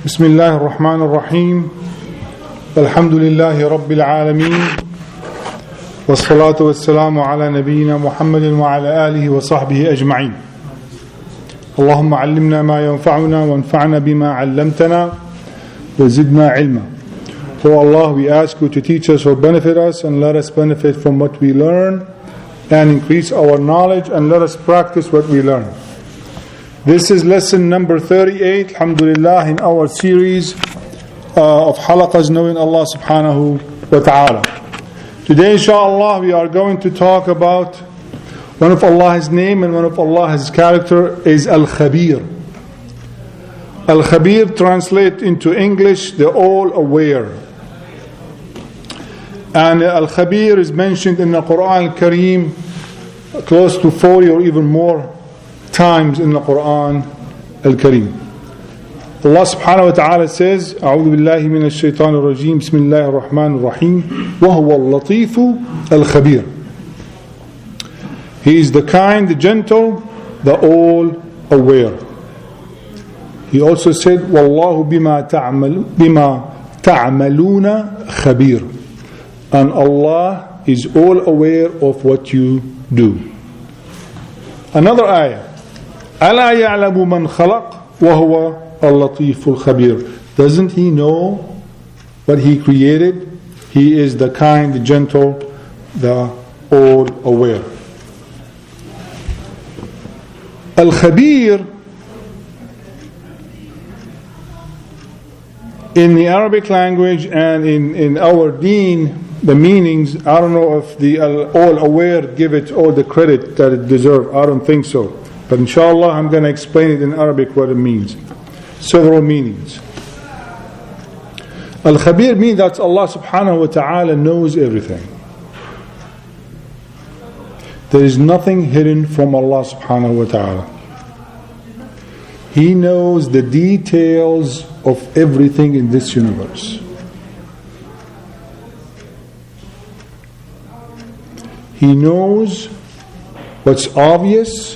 بسم الله الرحمن الرحيم الحمد لله رب العالمين والصلاة والسلام على نبينا محمد وعلى آله وصحبه أجمعين اللهم علمنا ما ينفعنا وانفعنا بما علمتنا وزدنا علما. Oh Allah, we ask you to teach us or benefit us, and let us benefit from what we learn and increase our knowledge, and let us practice what we learn. This is lesson number 38, alhamdulillah, in our series of halaqas knowing Allah subhanahu wa ta'ala. Today inshallah we are going to talk about one of Allah's name and one of Allah's character is Al-Khabir. Al-Khabir translate into English the all-aware. And Al-Khabir is mentioned in the Quran Al-Kareem close to 40 or even more times in the Quran Al-Kareem. Allah subhanahu wa ta'ala says, أعوذ بالله من الشيطان الرجيم بسم الله الرحمن الرحيم وهو اللطيف الخبير. He is the kind, the gentle, the all-aware. He also said, وَاللَّهُ بِمَا تَعْمَلُونَ خَبِيرٌ. And Allah is all aware of what you do. Another ayah. أَلَا يَعْلَمُ مَنْ خَلَقْ وَهُوَ اللَّطِيفُ الْخَبِيرُ. Doesn't he know what he created? He is the kind, the gentle, the all-aware. Al-Khabir in the Arabic language and in our deen, the meanings, I don't know if the all-aware give it all the credit that it deserves. I don't think so. But inshallah I'm going to explain it in Arabic what it means. Several meanings. Al-Khabir means that Allah subhanahu wa ta'ala knows everything. There is nothing hidden from Allah subhanahu wa ta'ala. He knows the details of everything in this universe. He knows what's obvious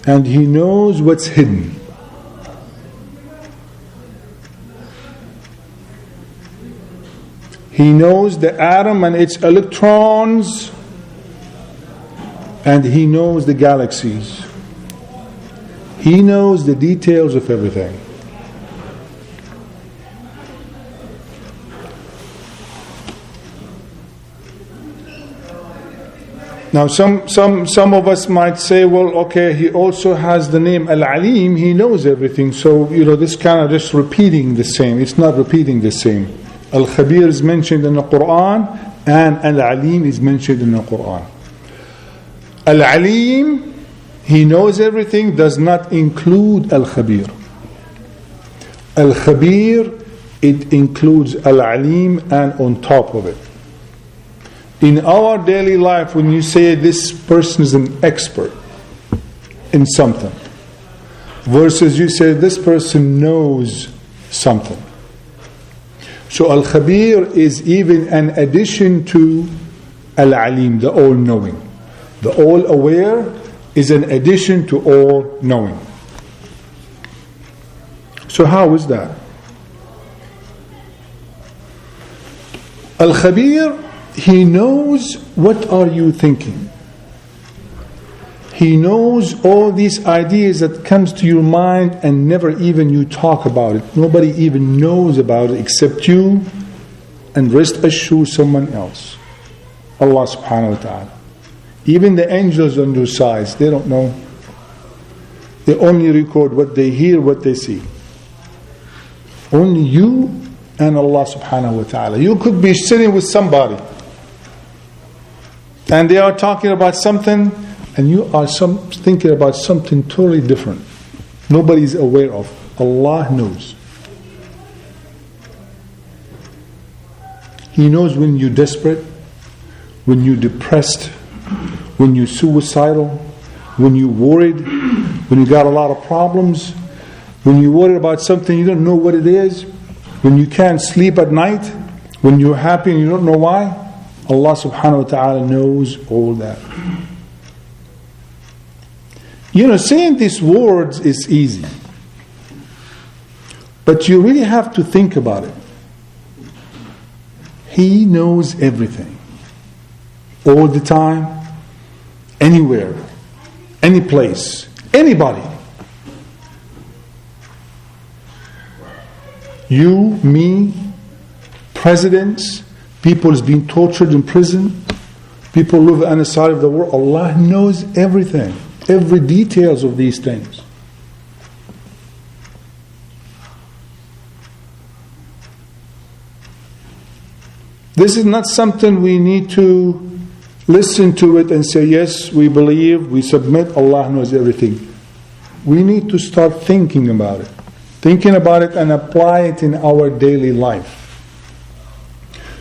and He knows what's hidden. He knows the atom and its electrons, and He knows the galaxies. He knows the details of everything. Now some of us might say, well, okay, He also has the name Al-Alim, He knows everything. So, this kind of just repeating the same. It's not repeating the same. Al-Khabir is mentioned in the Quran and Al-Alim is mentioned in the Quran. Al-Alim, He knows everything, does not include Al-Khabir. Al-Khabir, it includes Al-Alim and on top of it. In our daily life, when you say this person is an expert in something, versus you say this person knows something. So Al-Khabir is even an addition to Al-Alim, the all-knowing. The all-aware is an addition to all-knowing. So how is that? Al-Khabir, He knows what are you thinking. He knows all these ideas that comes to your mind and never even you talk about it. Nobody even knows about it except you and rest assured someone else. Allah subhanahu wa ta'ala. Even the angels on your sides, they don't know. They only record what they hear, what they see. Only you and Allah subhanahu wa ta'ala. You could be sitting with somebody and they are talking about something and you are thinking about something totally different. Nobody is aware of. Allah knows. He knows when you're desperate, when you're depressed, when you're suicidal, when you're worried, when you got a lot of problems, when you're worried about something you don't know what it is, when you can't sleep at night, when you're happy and you don't know why. Allah subhanahu wa ta'ala knows all that. Saying these words is easy. But you really have to think about it. He knows everything. All the time, anywhere, any place, anybody. You, me, presidents, people is being tortured in prison, people live on the side of the world. Allah knows everything, every details of these things. This is not something we need to listen to it and say, yes, we believe, we submit, Allah knows everything. We need to start thinking about it. Thinking about it and apply it in our daily life.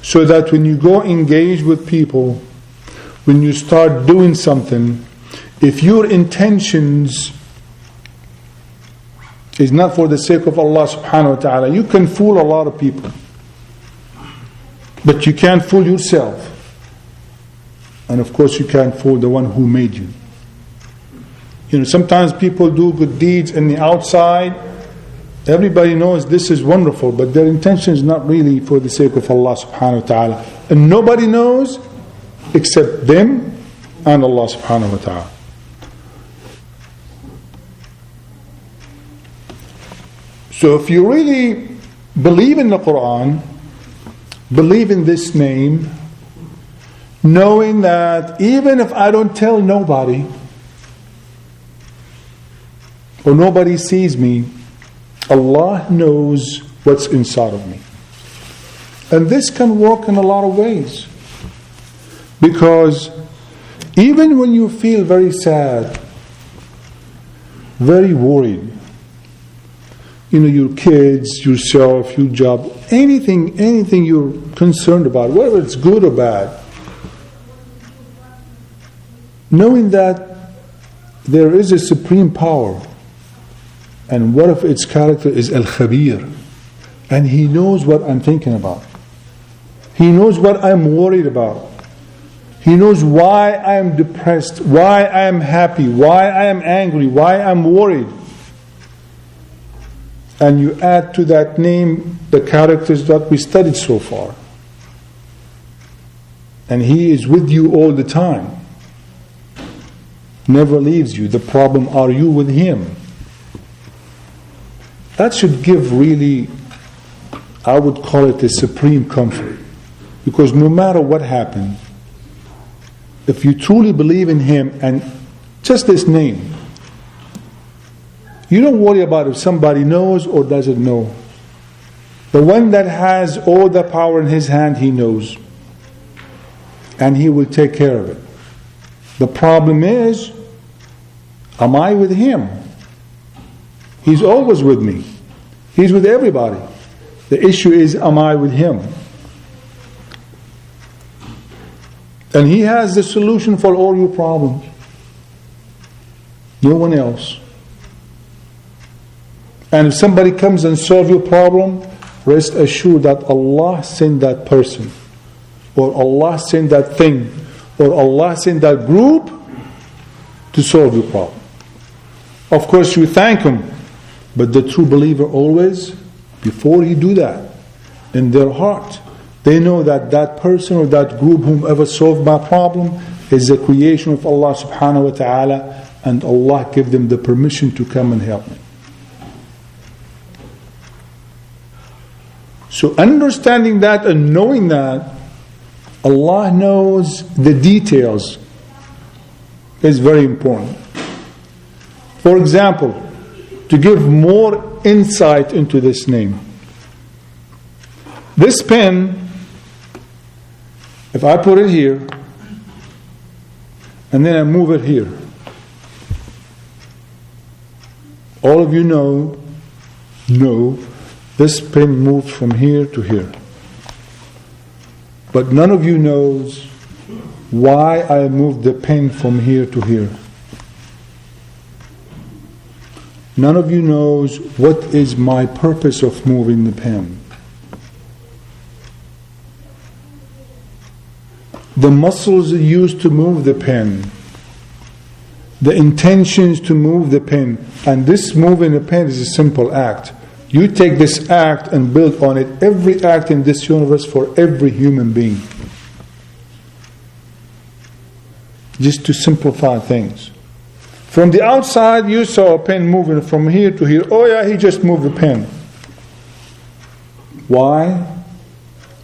So that when you go engage with people, when you start doing something, if your intentions is not for the sake of Allah subhanahu wa ta'ala, you can fool a lot of people. But you can't fool yourself. And of course you can't fool the one who made you. You know, sometimes people do good deeds in the outside. Everybody knows this is wonderful, but their intention is not really for the sake of Allah subhanahu wa ta'ala. And nobody knows except them and Allah subhanahu wa ta'ala. So if you really believe in the Quran, believe in this name, knowing that even if I don't tell nobody, or nobody sees me, Allah knows what's inside of me. And this can work in a lot of ways. Because even when you feel very sad, very worried, you know, your kids, yourself, your job, anything you're concerned about, whether it's good or bad, knowing that there is a supreme power, and one of its character is Al-Khabir, and He knows what I'm thinking about. He knows what I'm worried about. He knows why I am depressed, why I am happy, why I am angry, why I'm worried. And you add to that name the characters that we studied so far. And He is with you all the time. Never leaves you. The problem, are you with Him? That should give really, I would call it a supreme comfort. Because no matter what happens, if you truly believe in Him and just this name, you don't worry about if somebody knows or doesn't know. The one that has all the power in His hand, He knows. And He will take care of it. The problem is, am I with Him? He's always with me. He's with everybody. The issue is, am I with Him? And He has the solution for all your problems. No one else. And if somebody comes and solves your problem, rest assured that Allah sent that person, or Allah sent that thing, or Allah sent that group to solve your problem. Of course you thank Him, but the true believer always, before he do that, in their heart, they know that that person or that group, whomever solved my problem, is a creation of Allah subhanahu wa ta'ala, and Allah give them the permission to come and help me. So understanding that and knowing that Allah knows the details is very important. For example, to give more insight into this name. This pen, if I put it here, and then I move it here, all of you know this pen moved from here to here. But none of you knows why I moved the pen from here to here. None of you knows what is my purpose of moving the pen. The muscles used to move the pen, the intentions to move the pen, and this moving the pen is a simple act. You take this act and build on it every act in this universe for every human being. Just to simplify things. From the outside, you saw a pen moving from here to here. Oh yeah, he just moved the pen. Why?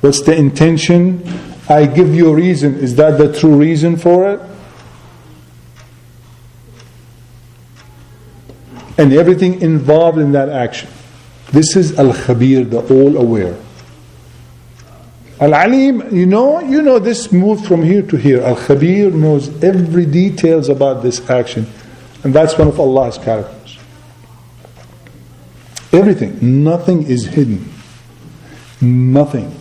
What's the intention? I give you a reason. Is that the true reason for it? And everything involved in that action. This is Al-Khabir, the all-aware. Al-Alim, you know this moved from here to here. Al-Khabir knows every details about this action. And that's one of Allah's characters. Everything. Nothing is hidden. Nothing.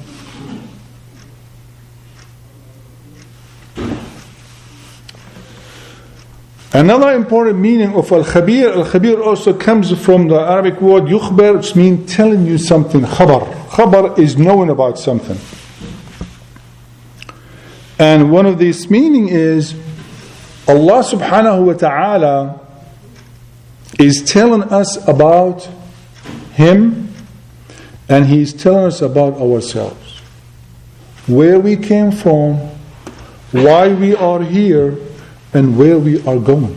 Another important meaning of Al-Khabir also comes from the Arabic word yukhbar, which means telling you something. Khabar. Khabar is knowing about something. And one of these meaning is Allah subhanahu wa ta'ala is telling us about Him, and He is telling us about ourselves. Where we came from, why we are here, and where we are going.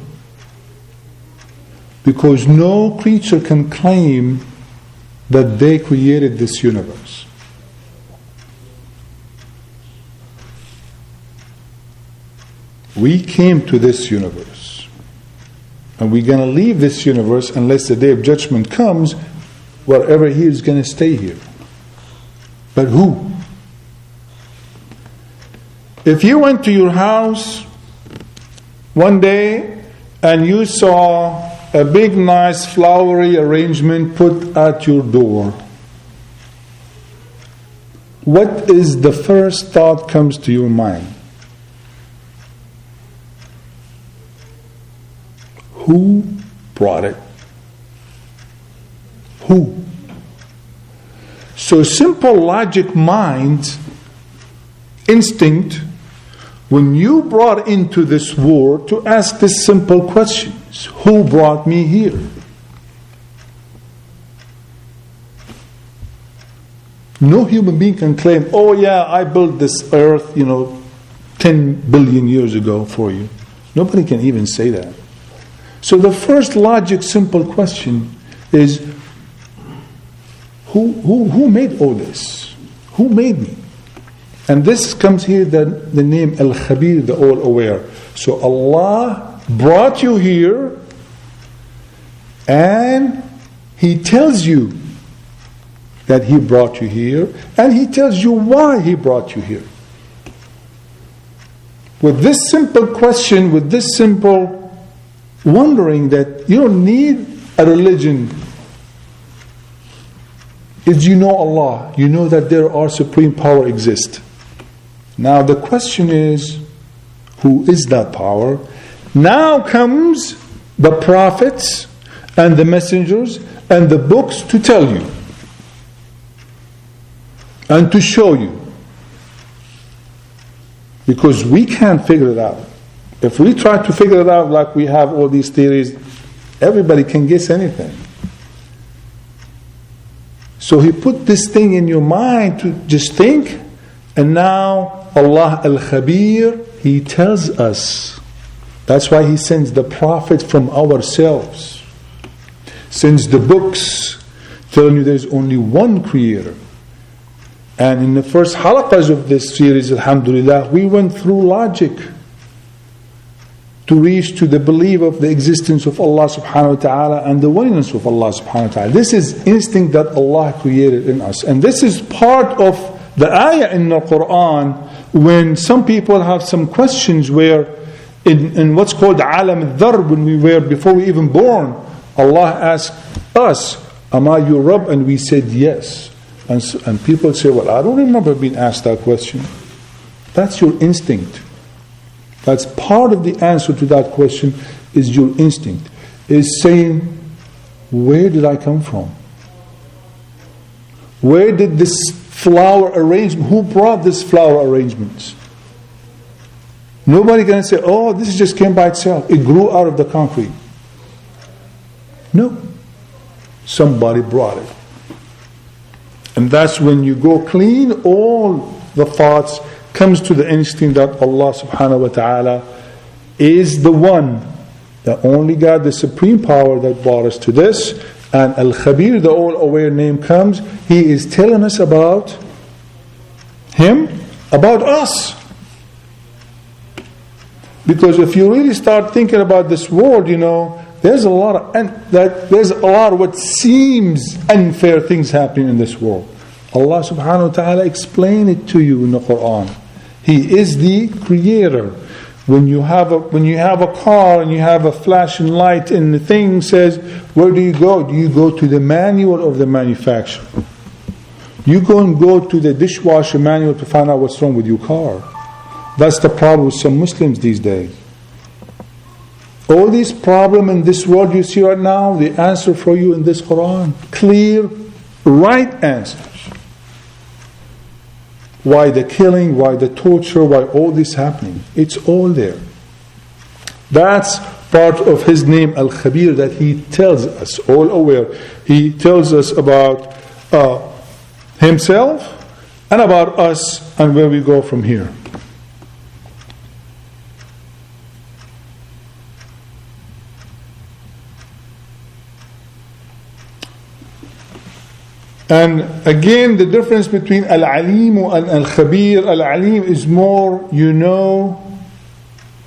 Because no creature can claim that they created this universe. We came to this universe. And we're going to leave this universe unless the day of judgment comes. Wherever He is going to stay here. But who? If you went to your house one day and you saw a big nice flowery arrangement put at your door, what is the first thought comes to your mind? Who brought it? Who? So simple logic mind, instinct, when you brought into this world to ask this simple questions, who brought me here? No human being can claim, oh yeah, I built this earth, 10 billion years ago for you. Nobody can even say that. So the first logic simple question is, who made all this? Who made me? And this comes here, the name Al-Khabir, the all-aware. So Allah brought you here, and He tells you that He brought you here, and He tells you why He brought you here. With this simple question, with this simple wondering that you don't need a religion, is you know Allah, you know that there are supreme power exist. Now the question is, who is that power? Now comes the prophets and the messengers and the books to tell you and to show you. Because we can't figure it out. If we try to figure it out like we have all these theories, everybody can guess anything. So He put this thing in your mind to just think, and now Allah Al-Khabir, He tells us. That's why He sends the prophet from ourselves. Sends the books telling you there's only one creator. And in the first halaqas of this series, alhamdulillah, we went through logic to reach to the belief of the existence of Allah subhanahu wa ta'ala and the oneness of Allah subhanahu wa ta'ala. This is instinct that Allah created in us. And this is part of the ayah in the Quran when some people have some questions where in what's called alam al-dhar, when we were, before we even born, Allah asked us, am I your Rabb? And we said yes. And people say, well, I don't remember being asked that question. That's your instinct. That's part of the answer to that question, is your instinct. Is saying, where did I come from? Where did this flower arrangement, who brought this flower arrangements? Nobody can say, oh, this just came by itself. It grew out of the concrete. No. Somebody brought it. And that's when you go clean, all the thoughts comes to the instinct that Allah subhanahu wa ta'ala is the one, the only God, the supreme power that brought us to this. And Al-Khabir, the all-aware name comes, He is telling us about Him, about us. Because if you really start thinking about this world, there's a lot of what seems unfair things happening in this world. Allah subhanahu wa ta'ala explained it to you in the Quran. He is the creator. When you have a car and you have a flashing light and the thing says, where do you go? Do you go to the manual of the manufacturer? You go to the dishwasher manual to find out what's wrong with your car. That's the problem with some Muslims these days. All these problems in this world you see right now, the answer for you in this Quran. Clear, right answers. Why the killing, why the torture, why all this happening. It's all there. That's part of His name, Al-Khabir, that He tells us, all aware. He tells us about Himself and about us and where we go from here. And again, the difference between Al-Alim and Al-Khabir. Al-Alim is more,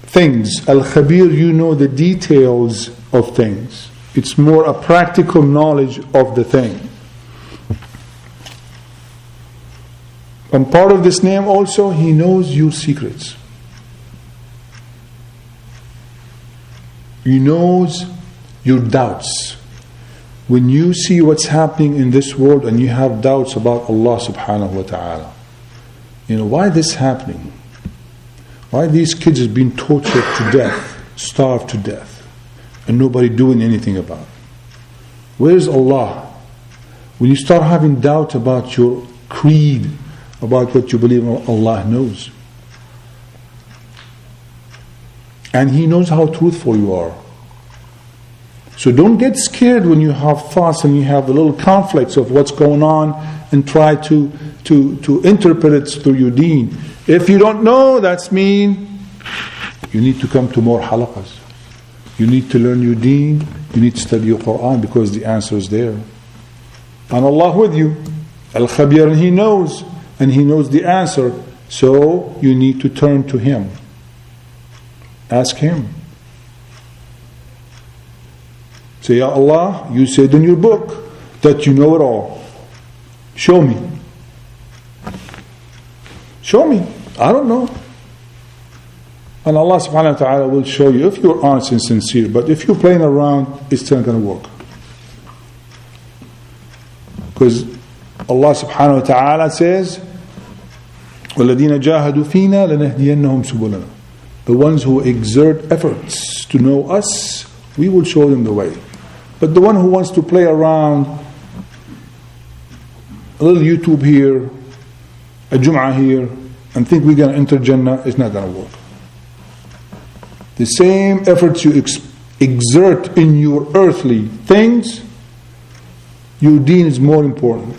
things. Al-Khabir, the details of things. It's more a practical knowledge of the thing. And part of this name also, He knows your secrets. He knows your doubts. When you see what's happening in this world and you have doubts about Allah subhanahu wa ta'ala, why this happening? Why these kids are being tortured to death, starved to death, and nobody doing anything about it? Where is Allah? When you start having doubt about your creed, about what you believe in, Allah knows. And He knows how truthful you are. So don't get scared when you have thoughts and you have the little conflicts of what's going on and try to interpret it through your deen. If you don't know, that's mean you need to come to more halaqas. You need to learn your deen. You need to study your Quran because the answer is there. And Allah with you. Al-Khabir, and He knows. And He knows the answer. So you need to turn to Him. Ask Him. Say, Ya Allah, you said in your book that you know it all. Show me. Show me. I don't know. And Allah subhanahu wa ta'ala will show you if you're honest and sincere. But if you're playing around, it's not going to work. Because Allah subhanahu wa ta'ala says, وَالَّذِينَ جَاهَدُوا فِينَا لَنَهْدِيَنَّهُمْ سُبُلَنَا. The ones who exert efforts to know us, we will show them the way. But the one who wants to play around, a little YouTube here, a Jum'ah here, and think we're going to enter Jannah, it's not going to work. The same efforts you exert in your earthly things, your deen is more important.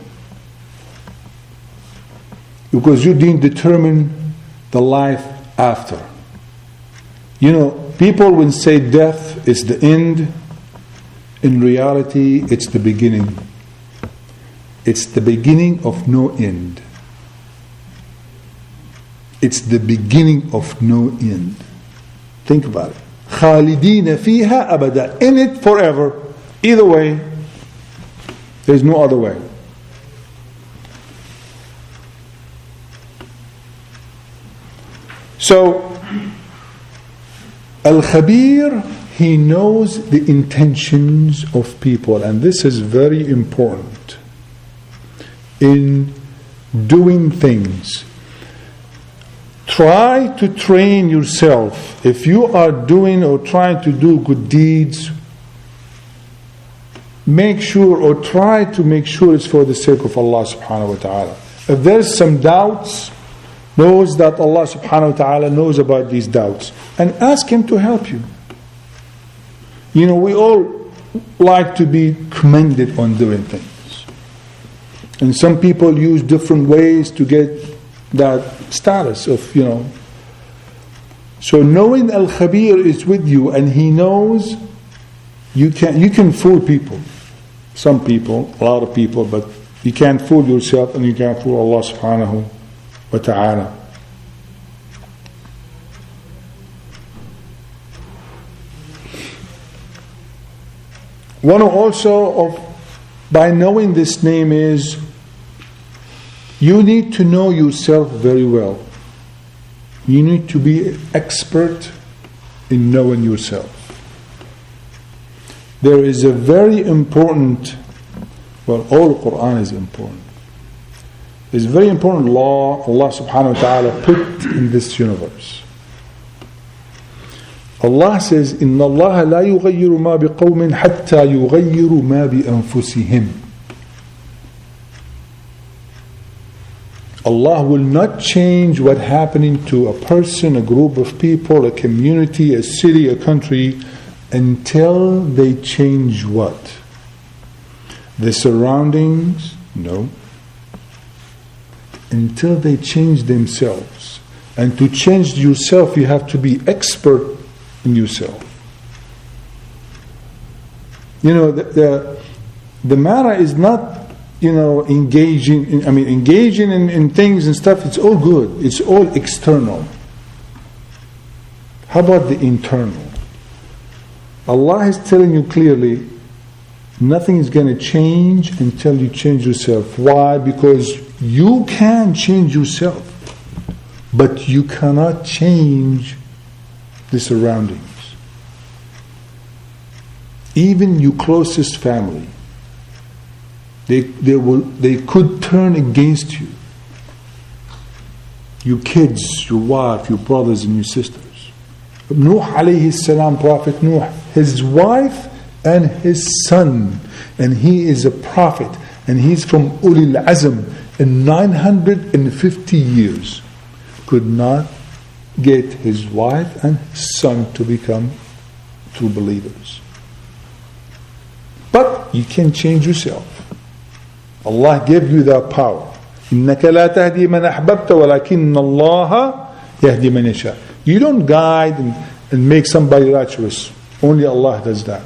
Because your deen determines the life after. People when say death is the end, in reality it's the beginning. It's the beginning of no end. It's the beginning of no end. Think about it. خالدين فيها أبدا. In it forever. Either way, there's no other way. So, Al-Khabir, He knows the intentions of people, and this is very important in doing things. Try to train yourself. If you are doing or trying to do good deeds, make sure or try to make sure it's for the sake of Allah subhanahu wa ta'ala. If there's some doubts, knows that Allah subhanahu wa ta'ala knows about these doubts, and ask Him to help you. We all like to be commended on doing things. And some people use different ways to get that status of, So knowing Al-Khabir is with you and He knows, you can fool people. Some people, a lot of people, but you can't fool yourself and you can't fool Allah subhanahu wa ta'ala. One also by knowing this name is, you need to know yourself very well. You need to be expert in knowing yourself. There is a very important, all Quran is important. There's a very important law Allah subhanahu wa ta'ala put in this universe. Allah says, إِنَّ اللَّهَ لَا يُغَيِّرُ مَا بِقَوْمٍ حَتَّى يُغَيِّرُوا مَا بِأَنفُسِهِمْ. Allah will not change what's happening to a person, a group of people, a community, a city, a country, until they change what? The surroundings? No. Until they change themselves. And to change yourself, you have to be expert in yourself. The matter is not, engaging in things and stuff. It's all good. It's all external. How about the internal? Allah is telling you clearly, nothing is going to change until you change yourself. Why? Because you can change yourself, but you cannot change the surroundings. Even your closest family, they could turn against you. Your kids, your wife, your brothers and your sisters. Nuh alayhi salam, Prophet Nuh, his wife and his son, and he is a prophet, and he's from Ulil Azm, in 950 years could not get his wife and his son to become true believers. But you can change yourself. Allah gave you that power. إِنَّكَ لَا تَهْدِي مَنْ أَحْبَبْتَ وَلَكِنَّ اللَّهَ يَهْدِي مَنْ يَشَاءُ. You don't guide and make somebody righteous. Only Allah does that.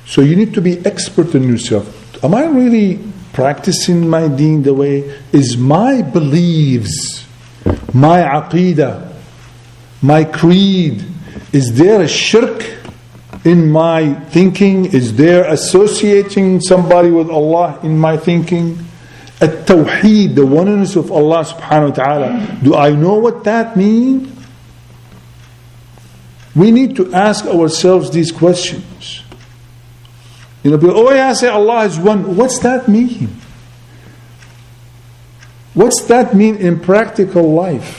So you need to be expert in yourself. Am I really practicing my deen the way? Is my beliefs, my aqeedah, my creed, is there a shirk in my thinking? Is there associating somebody with Allah in my thinking? At-Tawheed, the oneness of Allah subhanahu wa ta'ala. Do I know what that means? We need to ask ourselves these questions. People, I say Allah is one. What's that mean? What's that mean in practical life?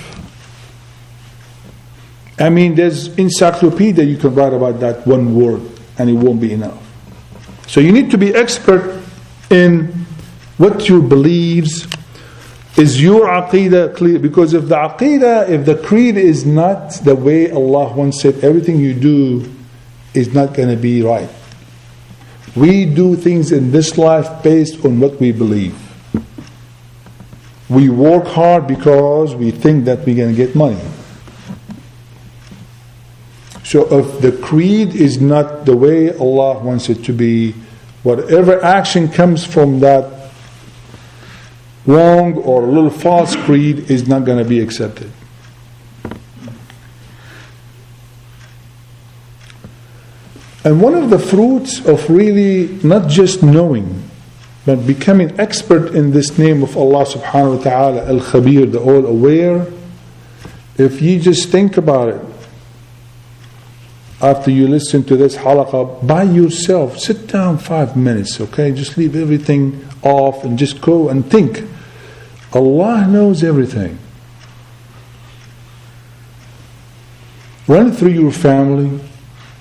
There's encyclopedia you can write about that one word and it won't be enough. So you need to be expert in what your beliefs. Is your aqeedah clear? Because if the creed is not the way Allah wants it, everything you do is not going to be right. We do things in this life based on what we believe. We work hard because we think that we're going to get money. So if the creed is not the way Allah wants it to be, whatever action comes from that wrong or a little false creed is not going to be accepted. And one of the fruits of really not just knowing, but becoming expert in this name of Allah subhanahu wa ta'ala, Al-Khabir, the all-aware, if you just think about it, after you listen to this halaqah, by yourself, sit down 5 minutes, okay? Just leave everything off and just go and think. Allah knows everything. Run through your family.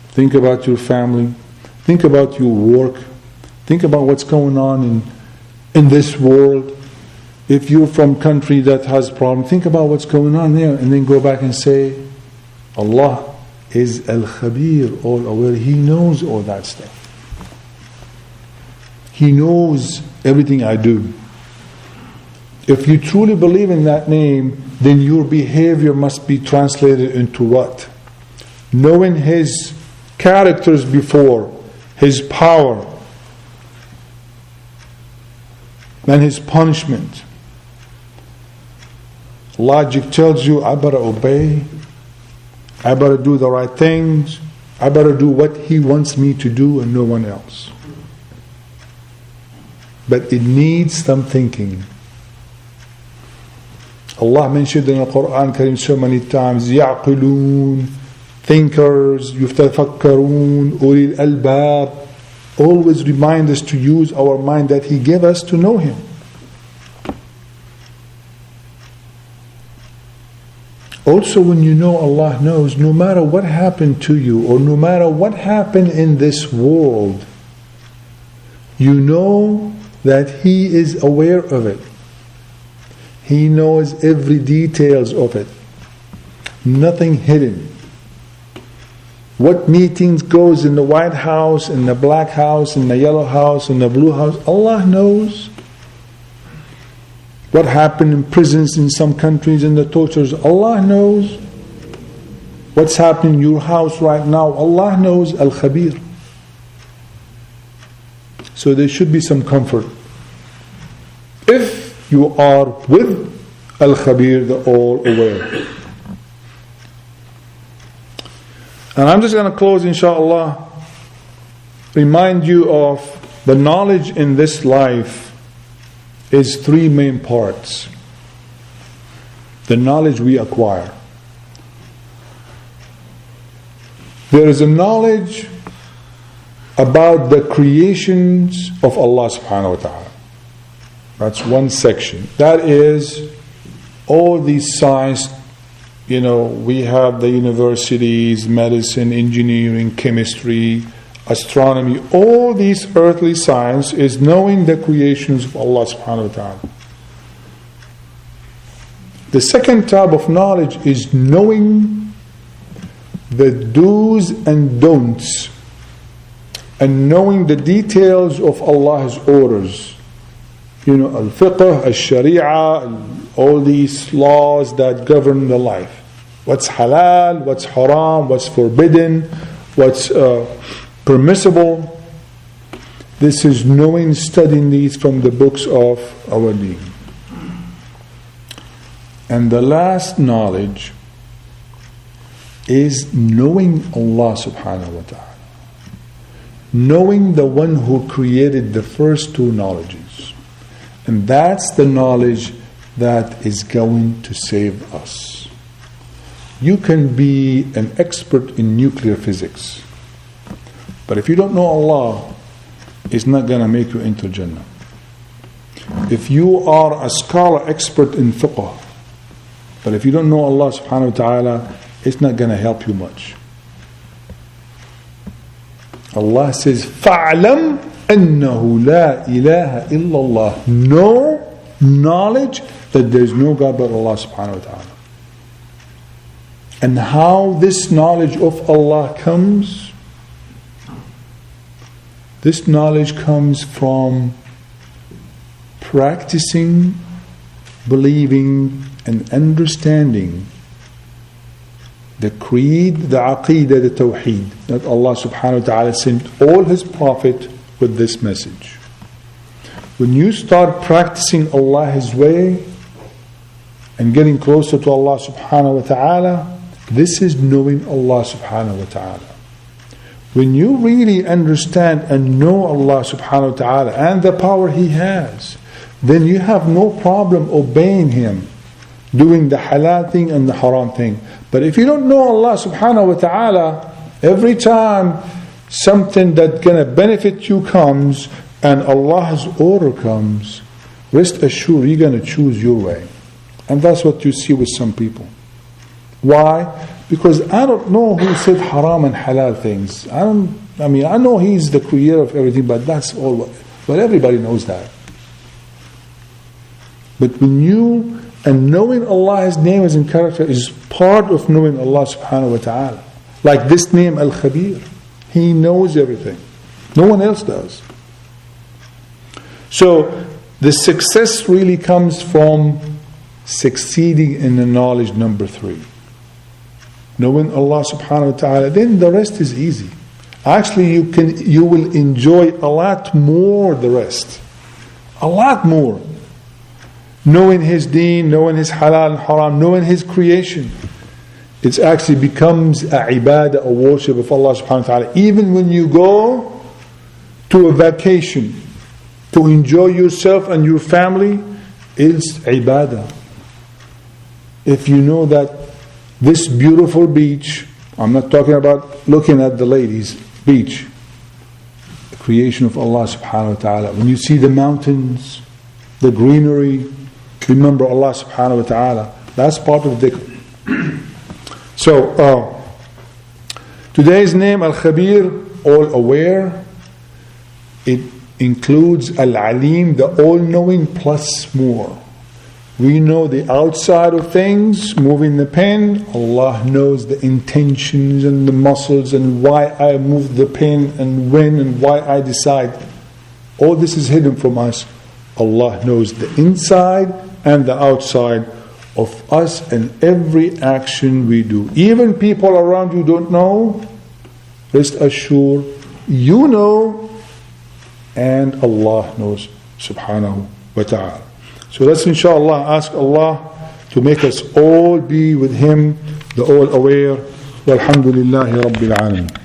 Think about your family. Think about your work. Think about what's going on in this world. If you're from a country that has problems, think about what's going on there and then go back and say, Allah is Al-Khabir, all aware. He knows all that stuff. He knows everything I do. If you truly believe in that name, then your behavior must be translated into what? Knowing His characters before, His power, and His punishment. Logic tells you, I better obey, I better do the right things, I better do what He wants me to do and no one else. But it needs some thinking. Allah mentioned in the Quran Kareem so many times, يعقلون, thinkers, يتفكرون, أولي الألباب. Always remind us to use our mind that He gave us to know Him. Also, when you know Allah knows, no matter what happened to you or no matter what happened in this world, you know that He is aware of it. He knows every details of it. Nothing hidden. What meetings goes in the White House, in the Black House, in the Yellow House, in the Blue House, Allah knows. What happened in prisons in some countries, in the tortures, Allah knows. What's happening in your house right now, Allah knows. Al-Khabir. So there should be some comfort. If you are with Al-Khabir, the all-aware. And I'm just going to close, inshallah, remind you of the knowledge in this life is three main parts. The knowledge we acquire. There is a knowledge about the creations of Allah subhanahu wa ta'ala. That's one section. That is all these science. We have the universities, medicine, engineering, chemistry, astronomy. All these earthly science is knowing the creations of Allah subhanahu wa ta'ala. The second type of knowledge is knowing the do's and don'ts and knowing the details of Allah's orders. Al-fiqh, al-sharia, all these laws that govern the life. What's halal, what's haram, what's forbidden, what's permissible. This is knowing, studying these from the books of our deen. And the last knowledge is knowing Allah subhanahu wa ta'ala. Knowing the one who created the first two knowledges. And that's the knowledge that is going to save us. You can be an expert in nuclear physics, but if you don't know Allah, it's not going to make you into Jannah. If you are a scholar expert in fiqh, but if you don't know Allah subhanahu wa ta'ala, it's not going to help you much. Allah says, فَاعْلَمْ أَنَّهُ لَا إِلَهَ إِلَّا اللَّهِ. Know, knowledge that there is no God but Allah subhanahu wa ta'ala. And how this knowledge of Allah comes? This knowledge comes from practicing, believing, and understanding the creed, the aqeedah, the tawheed, that Allah subhanahu wa ta'ala sent all His Prophet with this message. When you start practicing Allah His way and getting closer to Allah subhanahu wa ta'ala, this is knowing Allah subhanahu wa ta'ala. When you really understand and know Allah subhanahu wa ta'ala and the power He has, then you have no problem obeying Him, doing the halal thing and the haram thing. But if you don't know Allah subhanahu wa ta'ala, every time something that's going to benefit you comes and Allah's order comes, rest assured you're going to choose your way. And that's what you see with some people. Why? Because I don't know who said haram and halal things. I know He's the creator of everything, but that's all. But everybody knows that. But when you, and knowing Allah's name and character is part of knowing Allah subhanahu wa ta'ala. Like this name, Al-Khabir. He knows everything. No one else does. So the success really comes from succeeding in the knowledge number 3. Knowing Allah subhanahu wa ta'ala, then the rest is easy. Actually, you will enjoy a lot more the rest. A lot more. Knowing His deen, knowing His halal and haram, knowing His creation. It actually becomes a ibadah, a worship of Allah subhanahu wa ta'ala. Even when you go to a vacation, to enjoy yourself and your family, it's ibadah. If you know that this beautiful beach, I'm not talking about looking at the ladies, beach, the creation of Allah subhanahu wa ta'ala. When you see the mountains, the greenery, remember Allah subhanahu wa ta'ala. That's part of dhikr. So, today's name, Al-Khabir, all aware, it includes Al-Alim, the all-knowing plus more. We know the outside of things, moving the pen. Allah knows the intentions and the muscles and why I move the pen and when and why I decide. All this is hidden from us. Allah knows the inside and the outside of us and every action we do. Even people around you don't know. Rest assured, you know, and Allah knows subhanahu wa ta'ala. So let's inshallah ask Allah to make us all be with Him, the all aware. Walhamdulillahi Rabbil Alameen.